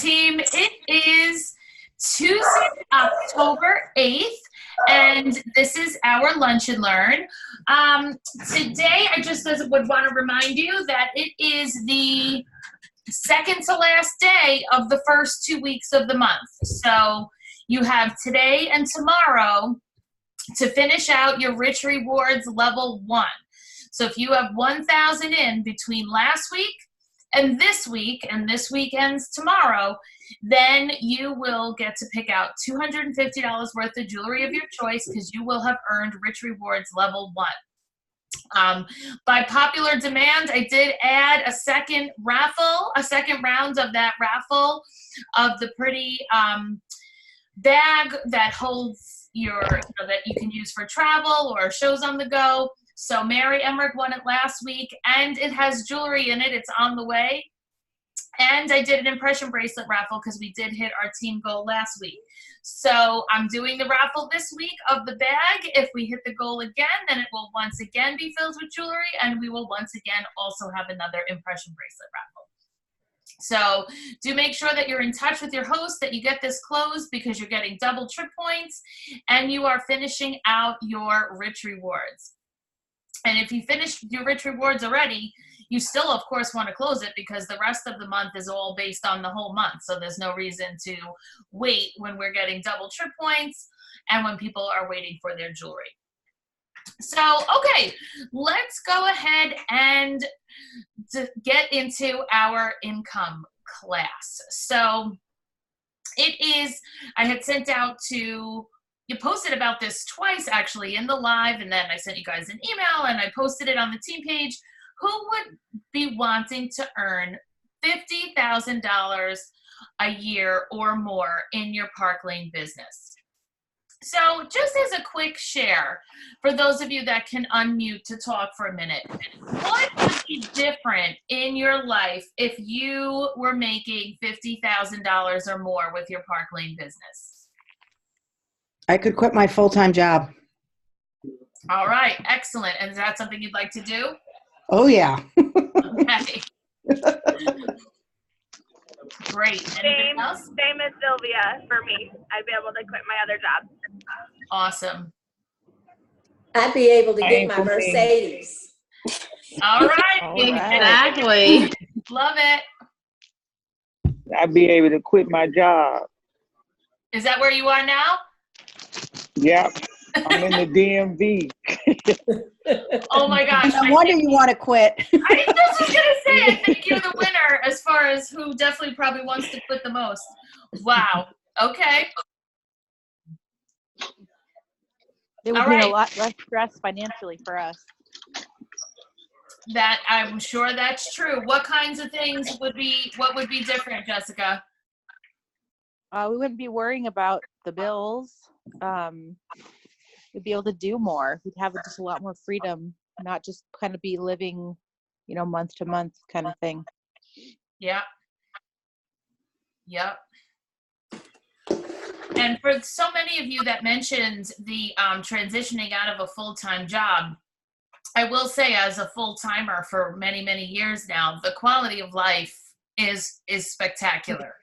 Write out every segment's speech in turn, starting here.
team. It is Tuesday, October 8th, and this is our Lunch and Learn. Today, I just would want to remind you that it is the second to last day of the first 2 weeks of the month. So you have today and tomorrow to finish out your Rich Rewards Level 1. So if you have 1,000 in between last week and this week ends tomorrow, then you will get to pick out $250 worth of jewelry of your choice because you will have earned Rich Rewards Level 1. By popular demand, I did add a second round of that raffle of the pretty bag that holds that you can use for travel or shows on the go. So Mary Emmerich won it last week, and it has jewelry in it. It's on the way. And I did an impression bracelet raffle because we did hit our team goal last week. So I'm doing the raffle this week of the bag. If we hit the goal again, then it will once again be filled with jewelry, and we will once again also have another impression bracelet raffle. So do make sure that you're in touch with your host, that you get this closed because you're getting double trip points, and you are finishing out your Rich Rewards. And if you finished your Rich Rewards already, you still, of course, want to close it because the rest of the month is all based on the whole month. So there's no reason to wait when we're getting double trip points and when people are waiting for their jewelry. So, okay, let's go ahead and get into our income class. So I had sent out to... You posted about this twice, actually, in the live, and then I sent you guys an email, and I posted it on the team page. Who would be wanting to earn $50,000 a year or more in your Park Lane business? So just as a quick share, for those of you that can unmute to talk for a minute, what would be different in your life if you were making $50,000 or more with your Park Lane business? I could quit my full-time job. All right, excellent. And is that something you'd like to do? Oh, yeah. Okay. Great. Anything else? Same as Sylvia for me. I'd be able to quit my other job. Awesome. I'd be able to get my Mercedes. All right. Exactly. Love it. I'd be able to quit my job. Is that where you are now? Yep. I'm in the DMV. Oh my gosh. No wonder you want to quit. I just was going to say, I think you're the winner as far as who definitely probably wants to quit the most. Wow. Okay. It would be a lot less stress financially for us. That I'm sure that's true. What kinds of things what would be different, Jessica? We wouldn't be worrying about the bills. We'd be able to do more. We'd have just a lot more freedom, not just kind of be living, month to month kind of thing. Yep. And for so many of you that mentioned the transitioning out of a full-time job, I will say as a full-timer for many, many years now, the quality of life is spectacular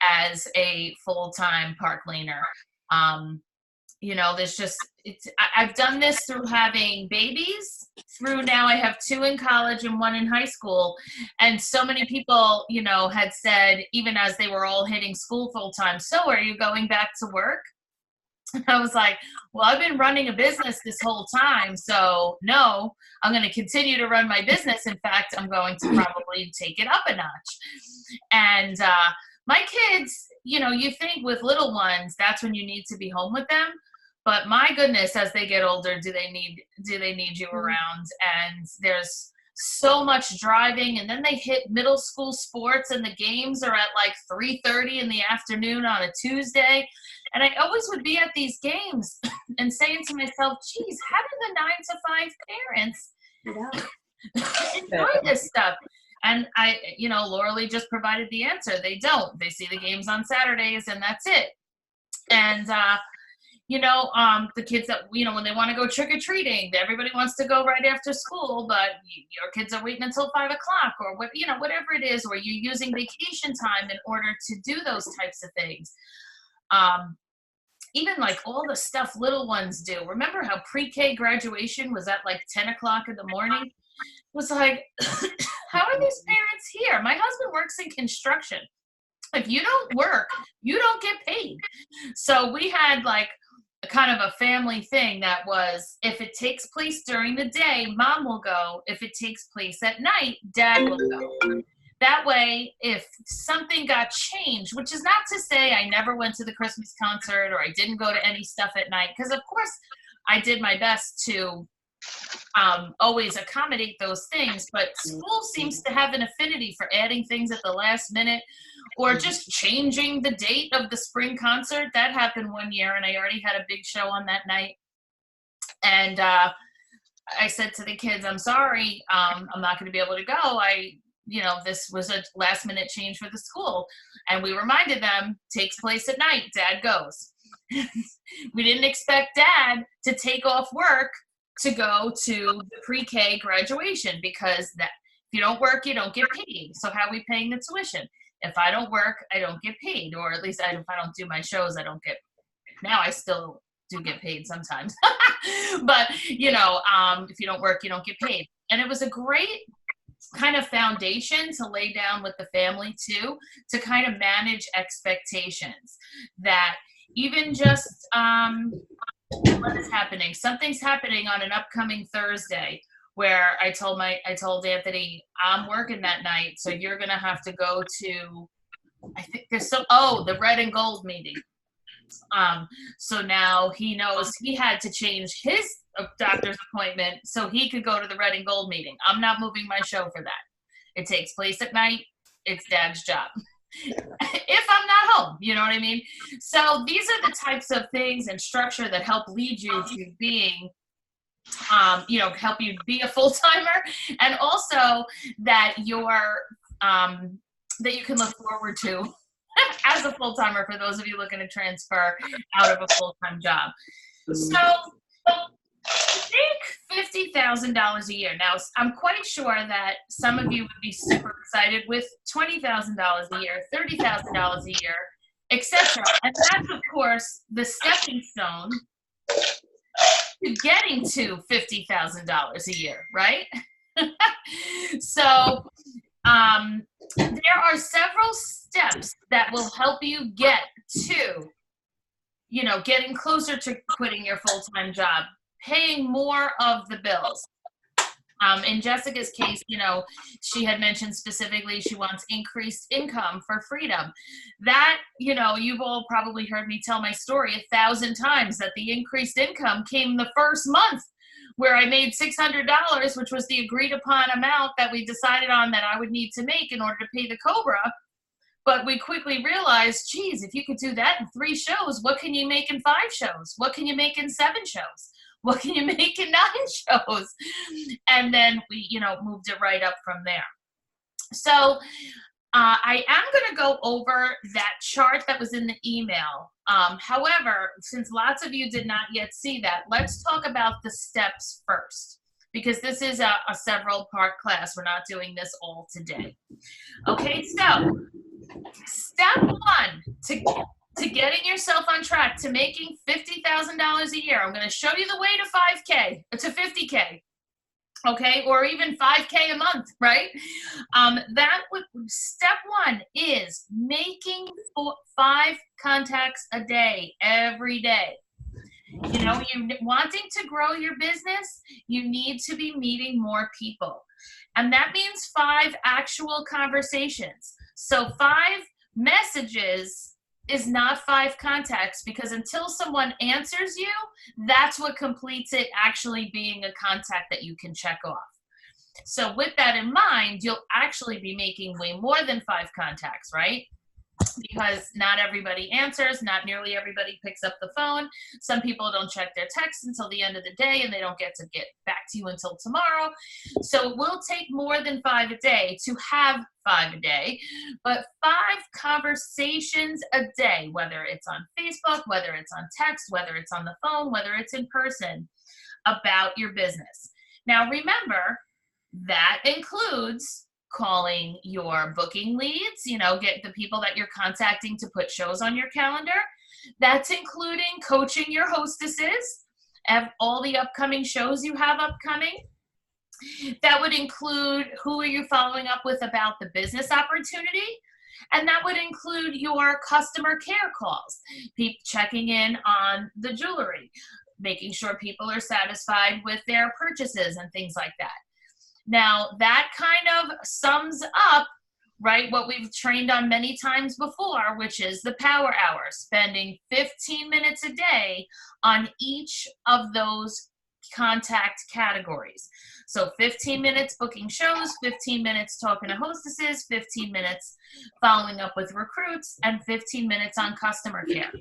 as a full-time Park Laner. I've done this through having babies, through now I have 2 in college and 1 in high school. And so many people, had said, even as they were all hitting school full time, so are you going back to work? And I was like, well, I've been running a business this whole time. So no, I'm going to continue to run my business. In fact, I'm going to probably take it up a notch. And, my kids, you think with little ones, that's when you need to be home with them. But my goodness, as they get older, do they need you around? And there's so much driving. And then they hit middle school sports, and the games are at like 3:30 in the afternoon on a Tuesday. And I always would be at these games and saying to myself, geez, how do the 9 to 5 parents enjoy this stuff? And Laura Lee just provided the answer. They don't. They see the games on Saturdays, and that's it. And, the kids that, when they want to go trick-or-treating, everybody wants to go right after school, but your kids are waiting until 5 o'clock or whatever it is, or you're using vacation time in order to do those types of things. Even like all the stuff little ones do. Remember how pre-K graduation was at like 10 o'clock in the morning? It was like, how are these parents here? My husband works in construction. If you don't work, you don't get paid. So we had like kind of a family thing that was, if it takes place during the day, mom will go. If it takes place at night, dad will go. That way, if something got changed, which is not to say I never went to the Christmas concert or I didn't go to any stuff at night, because of course I did my best to always accommodate those things, but school seems to have an affinity for adding things at the last minute or just changing the date of the spring concert. That happened one year, and I already had a big show on that night. And I said to the kids, I'm sorry, I'm not going to be able to go. This was a last minute change for the school. And we reminded them, takes place at night, dad goes. We didn't expect dad to take off work to go to the pre-K graduation, because if you don't work, you don't get paid. So how are we paying the tuition? If I don't work, I don't get paid, or at least if I don't do my shows, I don't get. Now I still do get paid sometimes, but if you don't work, you don't get paid. And it was a great kind of foundation to lay down with the family too, to kind of manage expectations. That even just what is happening? Something's happening on an upcoming Thursday where I told Anthony, I'm working that night, so you're gonna have to go to, I think there's the red and gold meeting. So now he knows he had to change his doctor's appointment so he could go to the red and gold meeting. I'm not moving my show for that. It takes place at night. It's dad's job. If I'm not home, you know what I mean? So these are the types of things and structure that help lead you to being, help you be a full-timer, and also that that you can look forward to as a full-timer for those of you looking to transfer out of a full-time job. So take $50,000 a year. Now, I'm quite sure that some of you would be super excited with $20,000 a year, $30,000 a year, etc. And that's, of course, the stepping stone to getting to $50,000 a year, right? So there are several steps that will help you get to, getting closer to quitting your full-time job, paying more of the bills. In Jessica's case, she had mentioned specifically she wants increased income for freedom. That, you've all probably heard me tell my story 1,000 times, that the increased income came the first month where I made $600, which was the agreed upon amount that we decided on that I would need to make in order to pay the COBRA. But we quickly realized, geez, if you could do that in 3 shows, what can you make in 5 shows? What can you make in 7 shows? What can you make in 9 shows? And then we, moved it right up from there. So I am going to go over that chart that was in the email. However, since lots of you did not yet see that, let's talk about the steps first, because this is a several part class. We're not doing this all today. Okay, so step 1 to getting yourself on track to making $50,000 a year. I'm going to show you the way to 5K, to 50K, okay, or even 5K a month, right? Step 1 is making 5 contacts a day, every day. You're wanting to grow your business, you need to be meeting more people. And that means 5 actual conversations. So 5 messages is not 5 contacts, because until someone answers you, that's what completes it actually being a contact that you can check off. So with that in mind, you'll actually be making way more than 5 contacts, right? because not everybody answers. Not nearly everybody picks up the phone. Some people don't check their texts until the end of the day, and they don't get back to you until tomorrow. So it will take more than 5 a day to have 5 a day, but 5 conversations a day, whether it's on Facebook, whether it's on text, whether it's on the phone, whether it's in person, about your business. Now remember, that includes calling your booking leads, get the people that you're contacting to put shows on your calendar. That's including coaching your hostesses of all the upcoming shows you have upcoming. That would include who are you following up with about the business opportunity. And that would include your customer care calls, checking in on the jewelry, making sure people are satisfied with their purchases and things like that. Now, that kind of sums up, right, what we've trained on many times before, which is the power hour, spending 15 minutes a day on each of those contact categories. So 15 minutes booking shows, 15 minutes talking to hostesses, 15 minutes following up with recruits, and 15 minutes on customer care.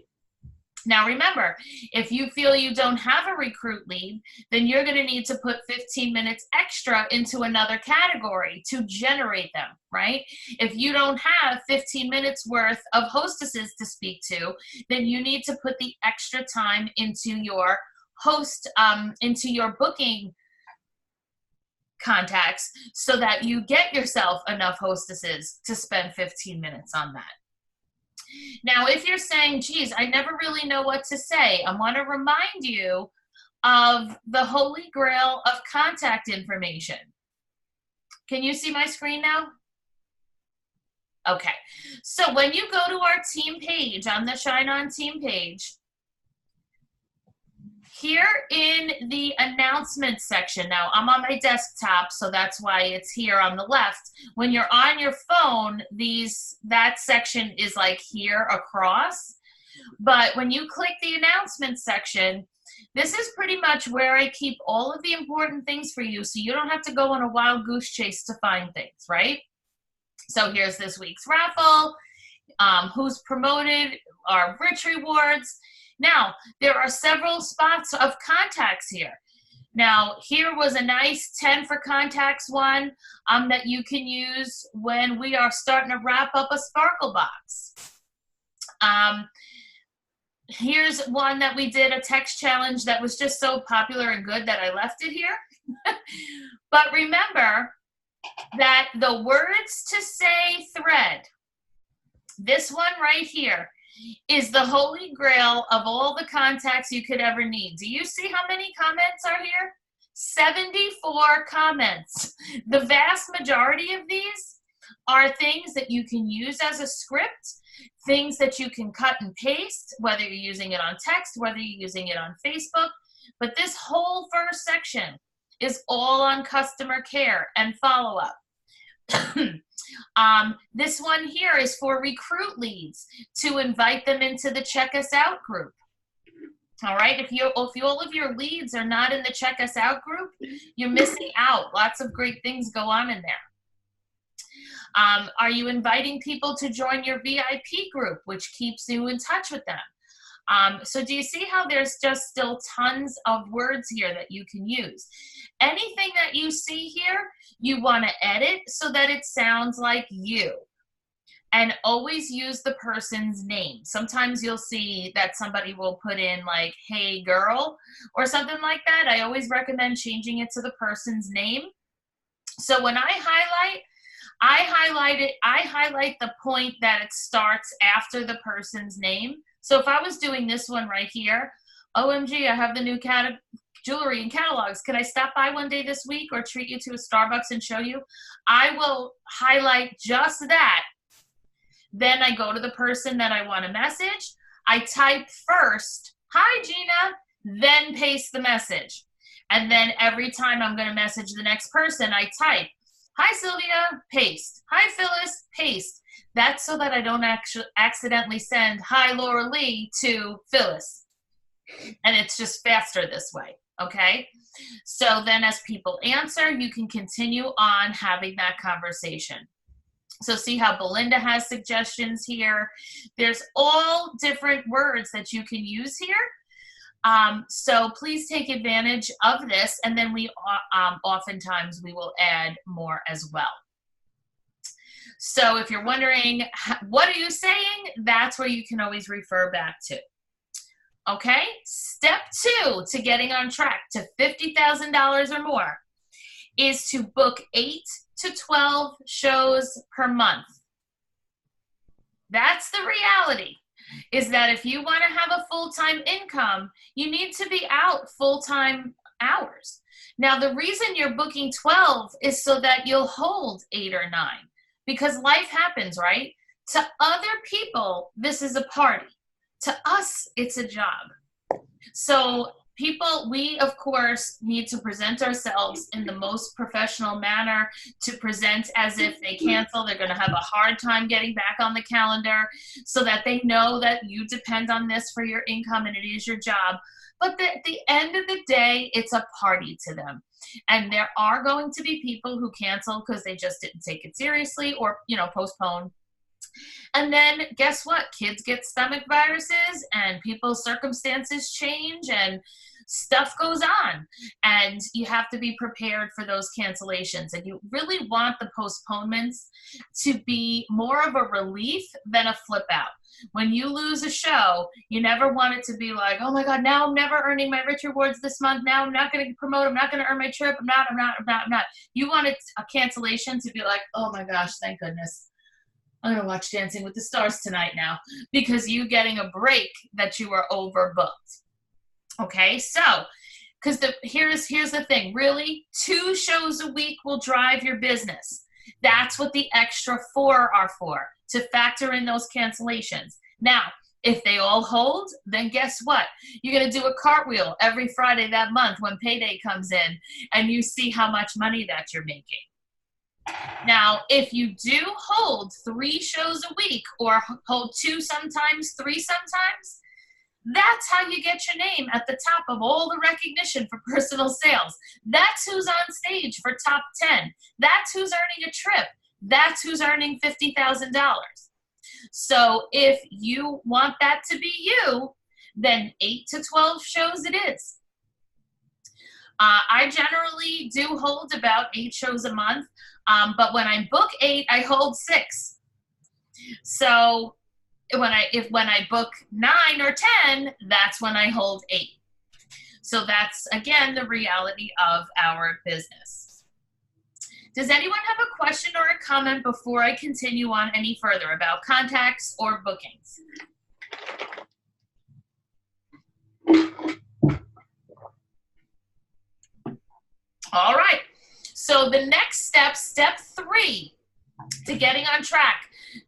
Now remember, if you feel you don't have a recruit lead, then you're going to need to put 15 minutes extra into another category to generate them, right? If you don't have 15 minutes worth of hostesses to speak to, then you need to put the extra time into your into your booking contacts so that you get yourself enough hostesses to spend 15 minutes on that. Now, if you're saying, geez, I never really know what to say, I want to remind you of the holy grail of contact information. Can you see my screen now? Okay. So when you go to our team page, on the Shine On team page, here in the announcements section, now I'm on my desktop, so that's why it's here on the left. When you're on your phone, that section is like here across. But when you click the announcements section, this is pretty much where I keep all of the important things for you, so you don't have to go on a wild goose chase to find things, right? So here's this week's raffle, who's promoted, our rich rewards. Now, there are several spots of contacts here. Now, here was a nice 10 for contacts one that you can use when we are starting to wrap up a Sparkle box. Here's one that we did, a text challenge that was just so popular and good that I left it here. But remember that the words to say thread, this one right here, is the holy grail of all the contacts you could ever need. Do you see how many comments are here? 74 comments. The vast majority of these are things that you can use as a script, things that you can cut and paste, whether you're using it on text, whether you're using it on Facebook. But this whole first section is all on customer care and follow-up. This one here is for recruit leads to invite them into the Check Us Out group. All right, if all of your leads are not in the Check Us Out group, you're missing out. Lots of great things go on in there. Are you inviting people to join your VIP group, which keeps you in touch with them? So do you see how there's just still tons of words here that you can use? Anything that you see here, you want to edit so that it sounds like you. And always use the person's name. Sometimes you'll see that somebody will put in like, hey girl, or something like that. I always recommend changing it to the person's name. So when I highlight the point that it starts after the person's name. So if I was doing this one right here, OMG, I have the new jewelry and catalogs. Can I stop by one day this week or treat you to a Starbucks and show you? I will highlight just that. Then I go to the person that I want to message. I type first, hi Gina, then paste the message. And then every time I'm going to message the next person, I type, hi Sylvia, paste. Hi Phyllis, paste. That's so that I don't accidentally send hi Laura Lee to Phyllis. And it's just faster this way, okay? So then as people answer, you can continue on having that conversation. So see how Belinda has suggestions here. There's all different words that you can use here. So please take advantage of this, and then we oftentimes we will add more as well. So if you're wondering, what are you saying? That's where you can always refer back to. Okay, step 2 to getting on track to $50,000 or more is to book 8 to 12 shows per month. That's the reality, is that if you want to have a full-time income, you need to be out full-time hours. Now, the reason you're booking 12 is so that you'll hold 8 or 9, because life happens, right? To other people, this is a party. To us, it's a job. So people, we of course need to present ourselves in the most professional manner, to present as if they cancel, they're going to have a hard time getting back on the calendar, so that they know that you depend on this for your income and it is your job. But at the end of the day, it's a party to them. And there are going to be people who cancel because they just didn't take it seriously, or, you know, postpone. And then guess what? Kids get stomach viruses and people's circumstances change and stuff goes on. And you have to be prepared for those cancellations. And you really want the postponements to be more of a relief than a flip out. When you lose a show, you never want it to be like, oh my God, now I'm never earning my Rich Rewards this month. Now I'm not going to promote. I'm not going to earn my trip. I'm not. You want it, a cancellation, to be like, oh my gosh, thank goodness. I'm going to watch Dancing with the Stars tonight now, because you getting a break that you were overbooked. Okay, so, because here's the thing, really, 2 shows a week will drive your business. That's what the extra 4 are for, to factor in those cancellations. Now, if they all hold, then guess what? You're going to do a cartwheel every Friday that month when payday comes in, and you see how much money that you're making. Now, if you do hold 3 shows a week, or hold 2 sometimes, 3 sometimes, that's how you get your name at the top of all the recognition for personal sales. That's who's on stage for top 10. That's who's earning a trip. That's who's earning $50,000. So if you want that to be you, then 8 to 12 shows it is. I generally do hold about 8 shows a month. But when I book 8, I hold 6. So when I book 9 or 10, that's when I hold 8. So that's, again, the reality of our business. Does anyone have a question or a comment before I continue on any further about contacts or bookings? All right. So the next step, step 3, to getting on track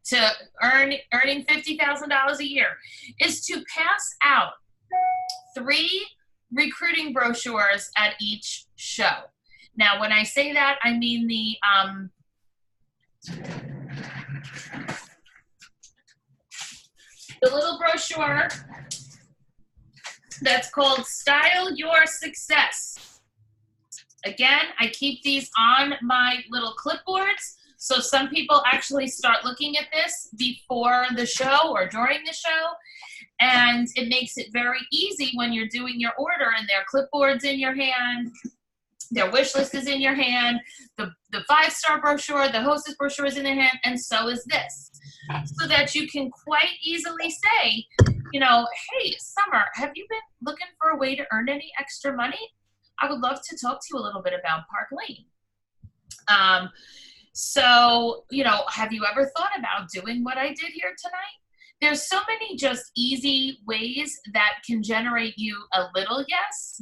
to earning $50,000 a year, is to pass out 3 recruiting brochures at each show. Now, when I say that, I mean the little brochure that's called Style Your Success. Again, I keep these on my little clipboards, so some people actually start looking at this before the show or during the show, and it makes it very easy when you're doing your order and their clipboard's in your hand, their wish list is in your hand, the 5-star brochure, the hostess brochure is in their hand, and so is this. So that you can quite easily say, you know, hey, Summer, have you been looking for a way to earn any extra money? I would love to talk to you a little bit about Park Lane. So, you know, have you ever thought about doing what I did here tonight? There's so many just easy ways that can generate you a little yes,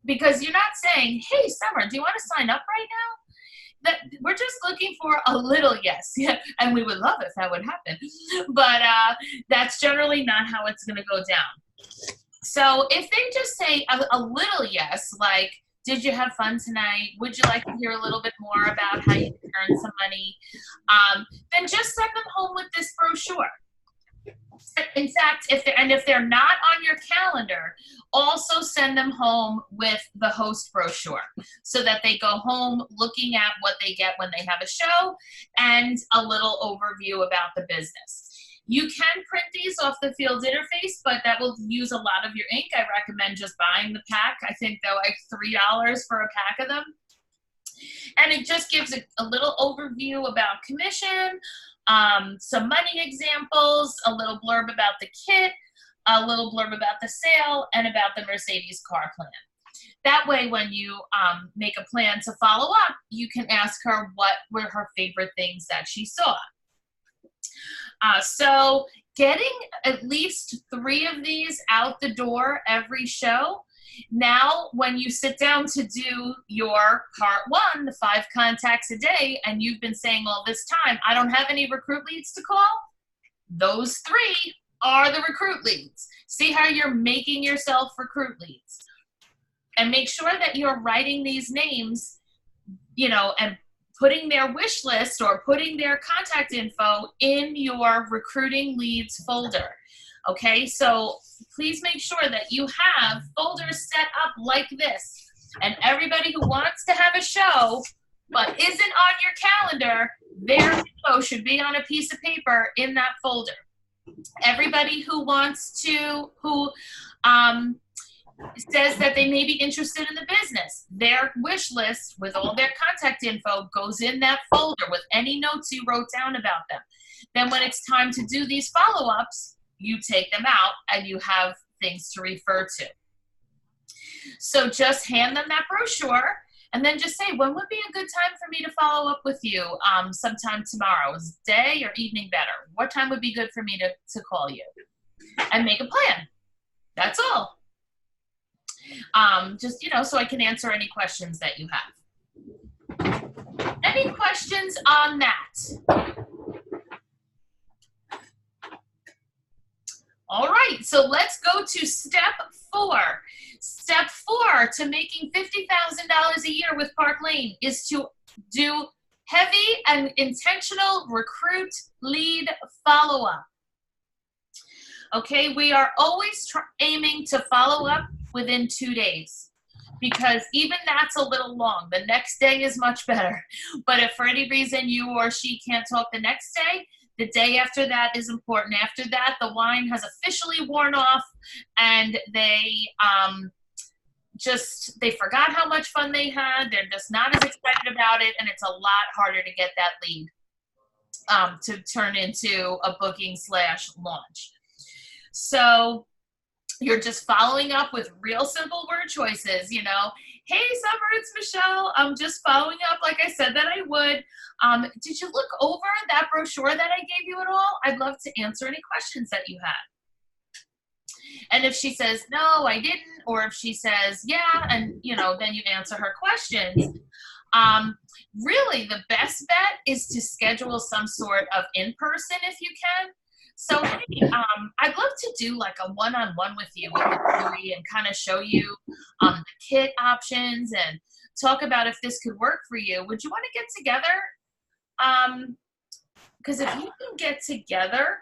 because you're not saying, hey, Summer, do you want to sign up right now? That we're just looking for a little yes. Yeah, and we would love if that would happen. But that's generally not how it's going to go down. So if they just say a little yes, like, did you have fun tonight? Would you like to hear a little bit more about how you can earn some money? Then just send them home with this brochure. In fact, if they're not on your calendar, also send them home with the host brochure so that they go home looking at what they get when they have a show and a little overview about the business. You can print these off the field interface, but that will use a lot of your ink. I recommend just buying the pack. I think they're like $3 for a pack of them. And it just gives a little overview about commission, some money examples, a little blurb about the kit, a little blurb about the sale, and about the Mercedes car plan. That way, when you make a plan to follow up, you can ask her what were her favorite things that she saw. So getting at least 3 of these out the door every show. Now, when you sit down to do your part 1, the 5 contacts a day, and you've been saying all this time, I don't have any recruit leads to call, those 3 are the recruit leads. See how you're making yourself recruit leads. And make sure that you're writing these names, you know, and putting their wish list or putting their contact info in your recruiting leads folder. Okay, so please make sure that you have folders set up like this. And everybody who wants to have a show but isn't on your calendar, their info should be on a piece of paper in that folder. Everybody who wants to, says that they may be interested in the business, their wish list with all their contact info goes in that folder with any notes you wrote down about them. Then when it's time to do these follow-ups, you take them out and you have things to refer to. So just hand them that brochure and then just say, when would be a good time for me to follow up with you? Sometime tomorrow. Is day or evening better? What time would be good for me to call you? And make a plan. That's all. Just, you know, so I can answer any questions that you have. Any questions on that? All right, so let's go to step 4. Step 4 to making $50,000 a year with Park Lane is to do heavy and intentional recruit lead follow-up. Okay, we are always aiming to follow up within 2 days because even that's a little long. The next day is much better. But if for any reason you or she can't talk the next day, the day after that is important. After that, the wine has officially worn off and they forgot how much fun they had. They're just not as excited about it, and it's a lot harder to get that lead to turn into a booking / launch. So you're just following up with real simple word choices, you know. Hey, Summer, it's Michelle. I'm just following up like I said that I would. Did you look over that brochure that I gave you at all? I'd love to answer any questions that you had. And if she says, no, I didn't, or if she says, yeah, and, you know, then you answer her questions. Really, the best bet is to schedule some sort of in-person if you can. So, hey, I'd love to do like a one-on-one with you with the jury and kind of show you the kit options and talk about if this could work for you. Would you want to get together? Because if you can get together,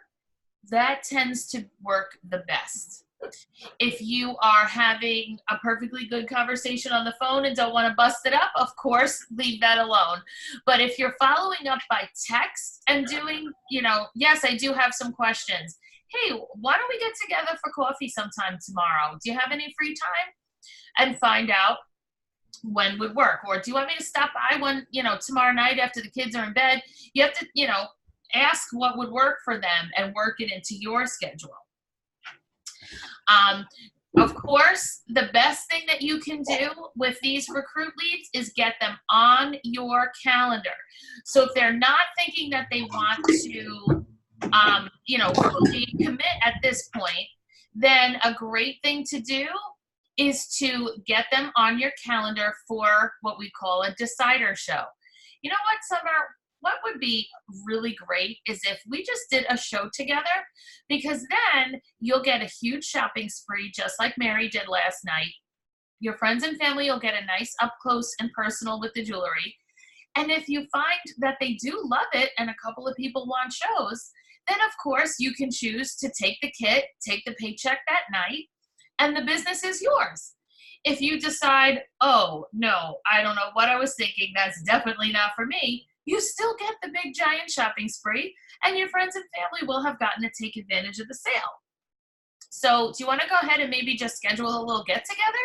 that tends to work the best. If you are having a perfectly good conversation on the phone and don't want to bust it up, of course, leave that alone. But if you're following up by text and doing, you know, yes, I do have some questions. Hey, why don't we get together for coffee sometime tomorrow? Do you have any free time? And find out when would work. Or do you want me to stop by one, you know, tomorrow night after the kids are in bed? You have to, you know, ask what would work for them and work it into your schedule. Of course, the best thing that you can do with these recruit leads is get them on your calendar. So if they're not thinking that they want to, you know, fully commit at this point, then a great thing to do is to get them on your calendar for what we call a decider show. You know what, Summer? What would be really great is if we just did a show together, because then you'll get a huge shopping spree just like Mary did last night. Your friends and family will get a nice up close and personal with the jewelry. And if you find that they do love it and a couple of people want shows, then of course you can choose to take the kit, take the paycheck that night, and the business is yours. If you decide, oh, no, I don't know what I was thinking, that's definitely not for me, you still get the big giant shopping spree, and your friends and family will have gotten to take advantage of the sale. So do you want to go ahead and maybe just schedule a little get together?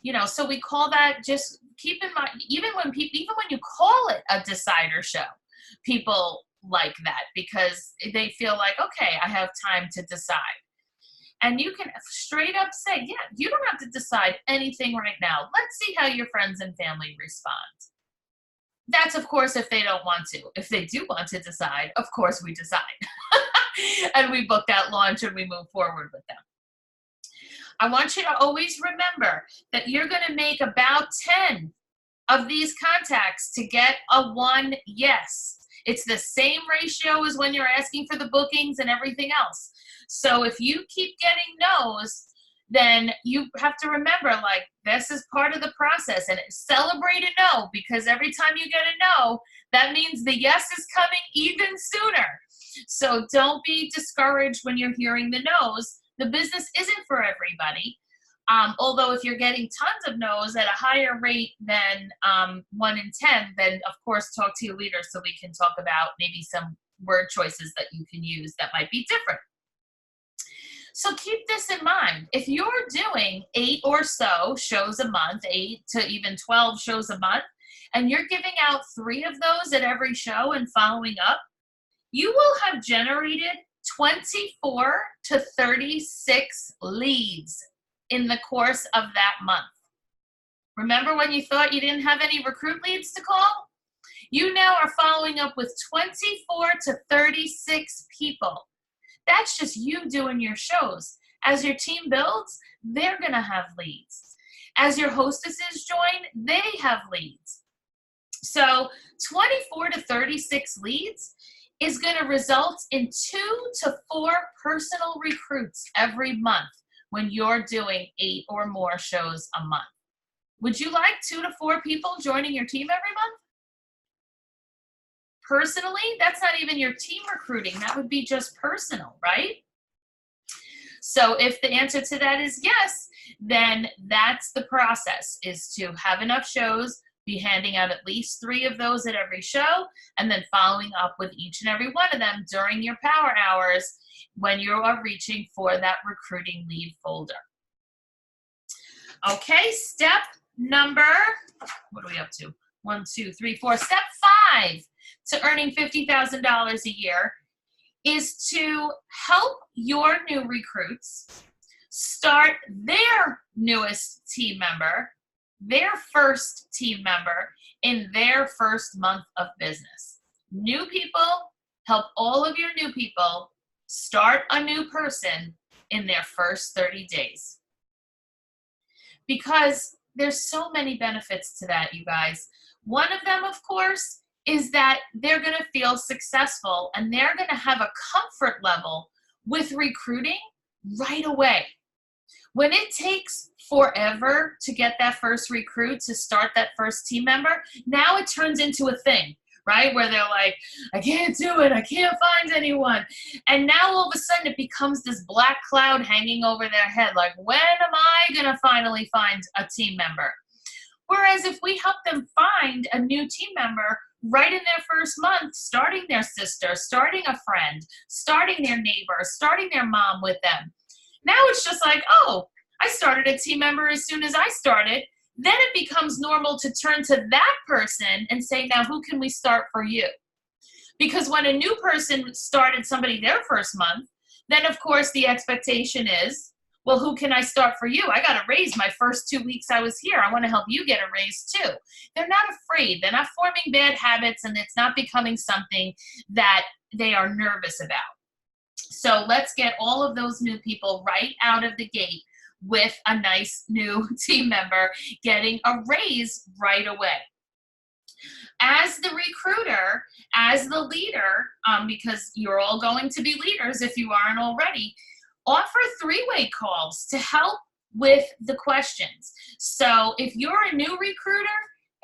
You know, so we call that, just keep in mind, even when you call it a decider show, people like that because they feel like, okay, I have time to decide. And you can straight up say, yeah, you don't have to decide anything right now. Let's see how your friends and family respond. That's, of course, if they don't want to. If they do want to decide, of course we decide. And we book that launch and we move forward with them. I want you to always remember that you're going to make about 10 of these contacts to get a 1 yes. It's the same ratio as when you're asking for the bookings and everything else. So if you keep getting no's, then you have to remember, like, this is part of the process, and celebrate a no, because every time you get a no, that means the yes is coming even sooner. So don't be discouraged when you're hearing the no's. The business isn't for everybody. Although if you're getting tons of no's at a higher rate than 1 in 10, then of course talk to your leader so we can talk about maybe some word choices that you can use that might be different. So keep this in mind. If you're doing 8 or so shows a month, 8 to even 12 shows a month, and you're giving out 3 of those at every show and following up, you will have generated 24 to 36 leads in the course of that month. Remember when you thought you didn't have any recruit leads to call? You now are following up with 24 to 36 people. That's just you doing your shows. As your team builds, they're going to have leads. As your hostesses join, they have leads. So 24 to 36 leads is going to result in 2 to 4 personal recruits every month when you're doing 8 or more shows a month. Would you like 2 to 4 people joining your team every month? Personally, that's not even your team recruiting. That would be just personal, right? So if the answer to that is yes, then that's the process, is to have enough shows, be handing out at least 3 of those at every show, and then following up with each and every one of them during your power hours when you are reaching for that recruiting lead folder. Okay, step number, what are we up to? 1, 2, 3, 4. Step 5 to earning $50,000 a year is to help your new recruits start their newest team member, their first team member, in their first month of business. New people, help all of your new people start a new person in their first 30 days. Because there's so many benefits to that, you guys. One of them, of course, is that they're going to feel successful and they're going to have a comfort level with recruiting right away. When it takes forever to get that first recruit, to start that first team member, now it turns into a thing, right? Where they're like, I can't do it, I can't find anyone. And now all of a sudden it becomes this black cloud hanging over their head, like, when am I going to finally find a team member? Whereas if we help them find a new team member right in their first month, starting their sister, starting a friend, starting their neighbor, starting their mom with them, now it's just like, oh, I started a team member as soon as I started. Then it becomes normal to turn to that person and say, now who can we start for you? Because when a new person started somebody their first month, then of course the expectation is, well, who can I start for you? I got a raise my first 2 weeks I was here. I want to help you get a raise too. They're not afraid. They're not forming bad habits, and it's not becoming something that they are nervous about. So let's get all of those new people right out of the gate with a nice new team member getting a raise right away. As the recruiter, as the leader, because you're all going to be leaders if you aren't already, offer 3-way calls to help with the questions. So if you're a new recruiter,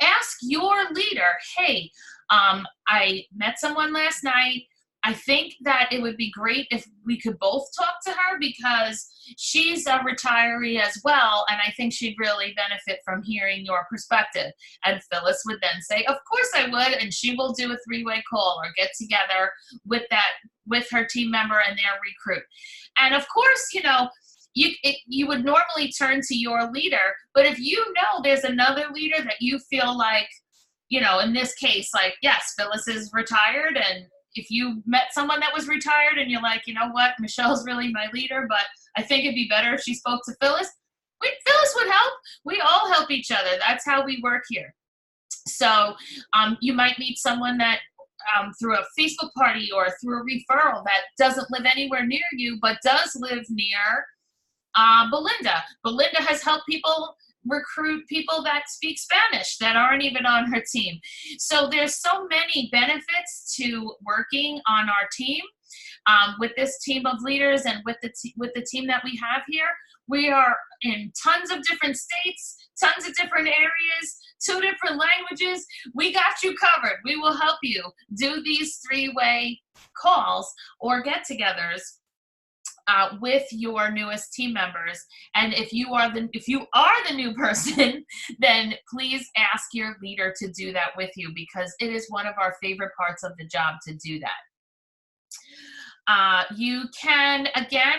ask your leader, hey, I met someone last night. I think that it would be great if we could both talk to her because she's a retiree as well, and I think she'd really benefit from hearing your perspective. And Phyllis would then say, of course I would, and she will do a three-way call or get together with her team member and their recruit. And of course, you would normally turn to your leader, but if you know there's another leader that you feel like, in this case, like, yes, Phyllis is retired, and if you met someone that was retired and you're like, you know what, Michelle's really my leader, but I think it'd be better if she spoke to Phyllis, Phyllis would help. We all help each other. That's how we work here. So you might meet someone that through a Facebook party or through a referral that doesn't live anywhere near you, but does live near Belinda. Belinda has helped people recruit people that speak Spanish that aren't even on her team. So there's so many benefits to working on our team. With this team of leaders and with the team that we have here, we are in tons of different states, tons of different areas, 2 different languages. We got you covered. We will help you do these three-way calls or get-togethers with your newest team members. And if you are the new person, then please ask your leader to do that with you, because it is one of our favorite parts of the job to do that. You can, again,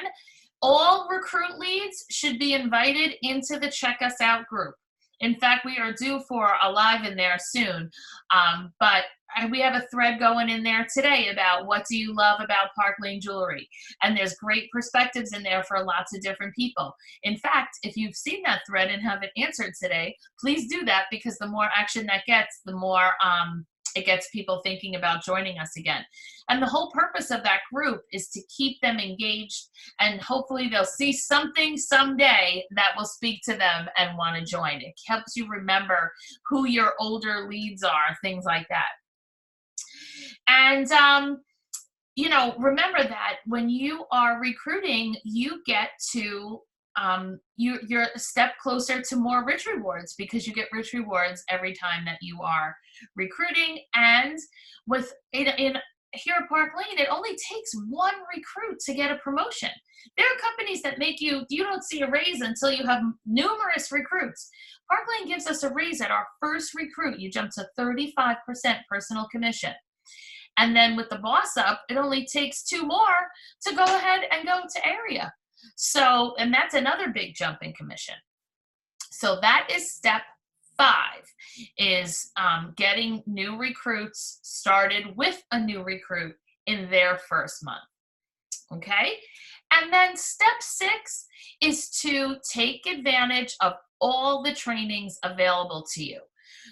all recruit leads should be invited into the Check Us Out group. In fact, we are due for a live in there soon, but we have a thread going in there today about what do you love about Park Lane Jewelry, and there's great perspectives in there for lots of different people. In fact, if you've seen that thread and haven't answered today, please do that, because the more action that gets, the more it gets people thinking about joining us again. And the whole purpose of that group is to keep them engaged, and hopefully they'll see something someday that will speak to them and want to join. It helps you remember who your older leads are, things like that. And, remember that when you are recruiting, you get to you're a step closer to more rich rewards, because you get rich rewards every time that you are recruiting. And with here at Park Lane, it only takes one recruit to get a promotion. There are companies that make you don't see a raise until you have numerous recruits. Park Lane gives us a raise at our first recruit. You jump to 35% personal commission. And then with the boss up, it only takes 2 more to go ahead and go to area. So, and that's another big jump in commission. So that is step 5, is getting new recruits started with a new recruit in their first month. Okay? And then step 6 is to take advantage of all the trainings available to you.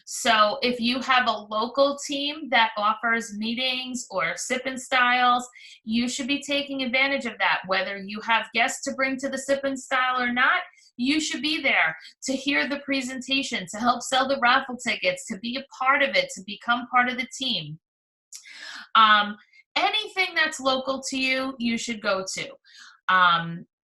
So if you have a local team that offers meetings or sip and styles, you should be taking advantage of that. Whether you have guests to bring to the sip and style or not, you should be there to hear the presentation, to help sell the raffle tickets, to be a part of it, to become part of the team. Anything that's local to you, you should go to.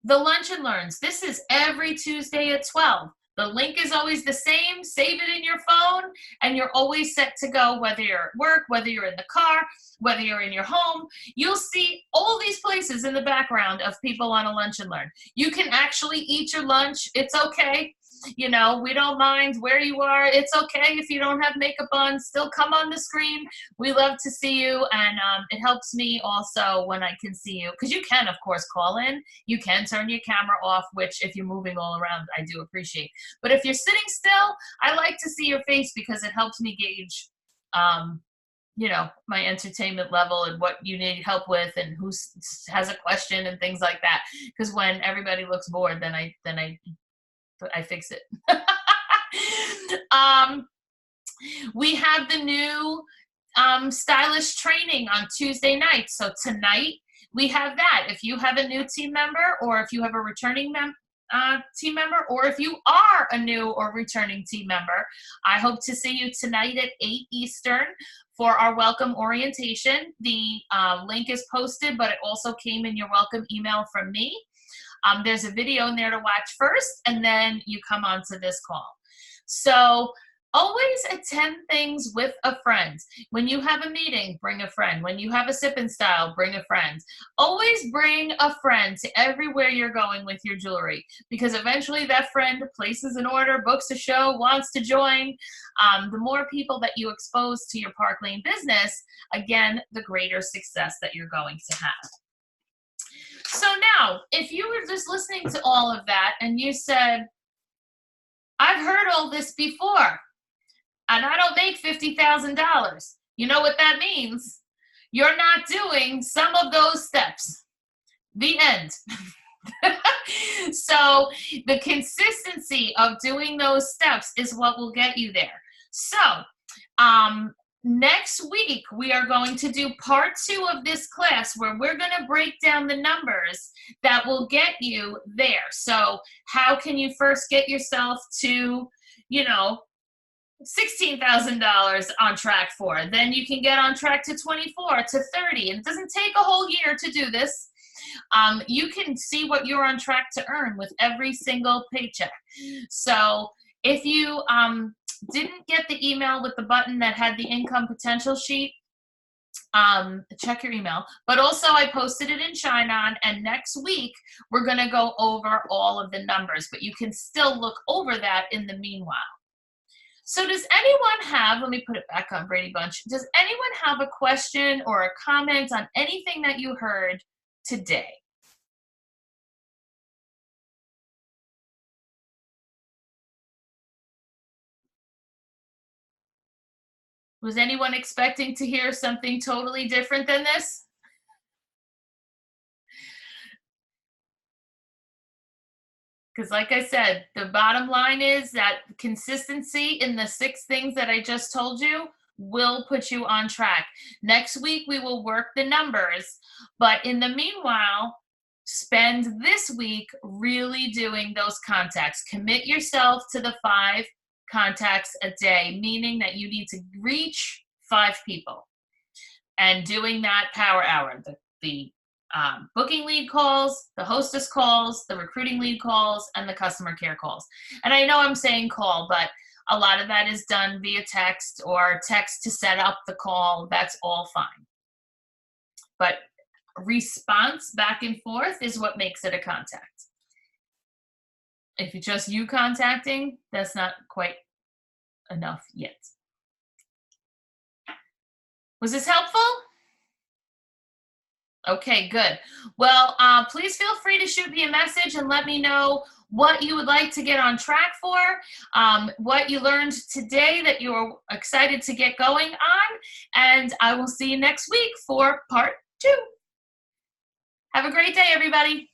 The Lunch and Learns, this is every Tuesday at 12. The link is always the same. Save it in your phone, and you're always set to go, whether you're at work, whether you're in the car, whether you're in your home. You'll see all these places in the background of people on a Lunch and Learn. You can actually eat your lunch. It's okay. We don't mind where you are. It's okay if you don't have makeup on. Still come on the screen. We love to see you, and it helps me also when I can see you, because you can, of course, call in. You can turn your camera off, which if you're moving all around, I do appreciate. But if you're sitting still, I like to see your face, because it helps me gauge my entertainment level and what you need help with and who has a question and things like that. Because when everybody looks bored, then I fix it. We have the new stylish training on Tuesday nights. So tonight we have that. If you have a new team member, or if you have a returning team member, or if you are a new or returning team member, I hope to see you tonight at 8 Eastern for our welcome orientation. The link is posted, but it also came in your welcome email from me. There's a video in there to watch first, and then you come on to this call. So Always attend things with a friend. When you have a meeting, bring a friend. When you have a sip and style, bring a friend. Always bring a friend to everywhere you're going with your jewelry, because eventually that friend places an order, books a show, wants to join. The more people that you expose to your Park Lane business, again, the greater success that you're going to have. So now, if you were just listening to all of that and you said, I've heard all this before, and I don't make $50,000. You know what that means? You're not doing some of those steps. The end. So the consistency of doing those steps is what will get you there. So next week, we are going to do part 2 of this class, where we're going to break down the numbers that will get you there. So how can you first get yourself to, $16,000 on track for? Then you can get on track to 24, to 30. And it doesn't take a whole year to do this. You can see what you're on track to earn with every single paycheck. So if you didn't get the email with the button that had the income potential sheet, check your email. But also I posted it in Shinon, and next week we're going to go over all of the numbers, but you can still look over that in the meanwhile. So does anyone have, let me put it back on Brady Bunch, does anyone have a question or a comment on anything that you heard today? Was anyone expecting to hear something totally different than this? Because like I said, the bottom line is that consistency in the 6 things that I just told you will put you on track. Next week, we will work the numbers, but in the meanwhile, spend this week really doing those contacts. Commit yourself to the 5 contacts a day, meaning that you need to reach 5 people. And doing that power hour, the booking lead calls, the hostess calls, the recruiting lead calls, and the customer care calls. And I know I'm saying call, but a lot of that is done via text or text to set up the call. That's all fine. But response back and forth is what makes it a contact. If it's just you contacting, that's not quite enough yet. Was this helpful? Okay, good. Well, please feel free to shoot me a message and let me know what you would like to get on track for, what you learned today that you're excited to get going on, and I will see you next week for part 2. Have a great day, everybody.